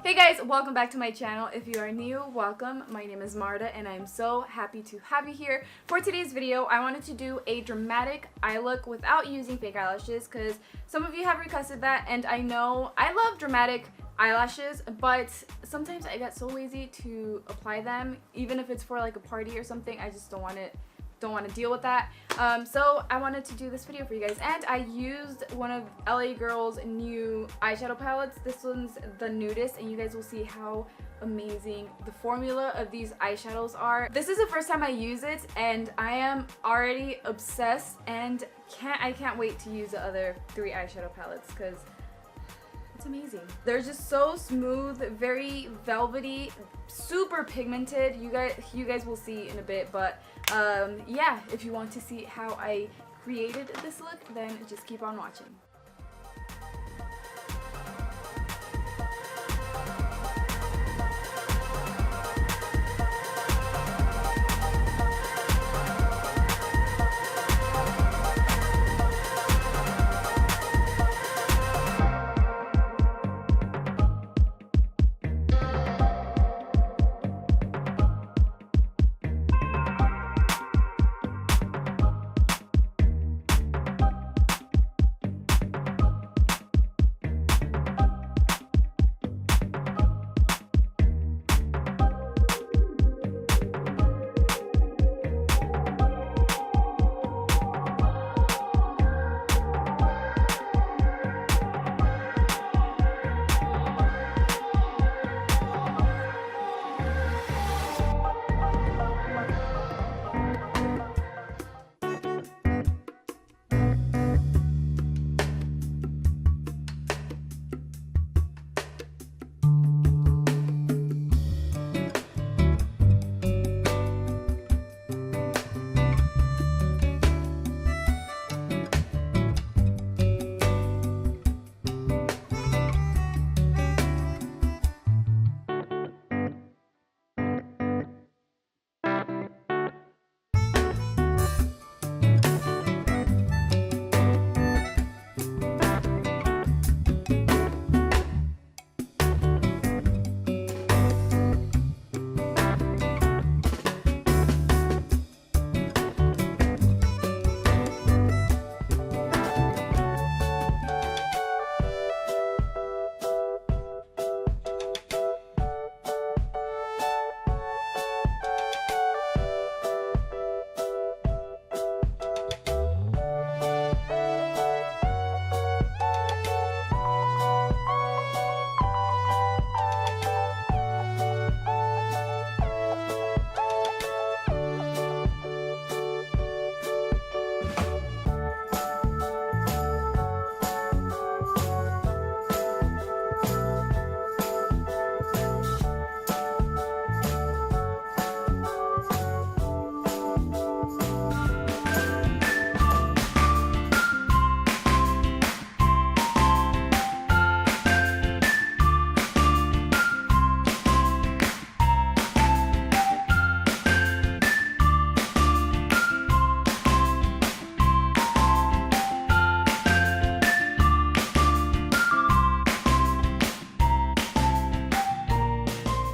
Hey guys, welcome back to my channel. If you are new, welcome. My name is Marta and I'm so happy to have you here. For today's video, I wanted to do a dramatic eye look without using fake eyelashes because some of you have requested that, and I know I love dramatic eyelashes, but sometimes I get so lazy to apply them. Even if it's for like a party or something, I just don't want to deal with that. So I wanted to do this video for you guys, and I used one of LA Girl's new eyeshadow palettes. This one's The Nudist, and you guys will see how amazing the formula of these eyeshadows are. This is the first time I use it and I am already obsessed, and I can't wait to use the other 3 eyeshadow palettes because it's amazing. They're just so smooth, very velvety, super pigmented. You guys will see in a bit, but yeah, if you want to see how I created this look, then just keep on watching.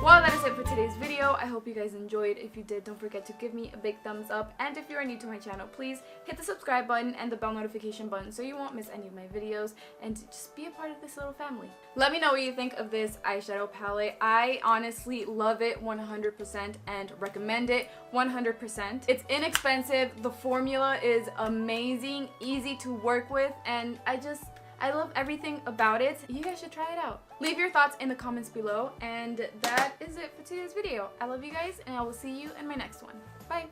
Well, that is it for today's video. I hope you guys enjoyed. If you did, don't forget to give me a big thumbs up. And if you are new to my channel, please hit the subscribe button and the bell notification button so you won't miss any of my videos, and just be a part of this little family. Let me know what you think of this eyeshadow palette. I honestly love it 100% and recommend it 100%. It's inexpensive. The formula is amazing, easy to work with, and I love everything about it. You guys should try it out. Leave your thoughts in the comments below, and that is it for today's video. I love you guys, and I will see you in my next one. Bye!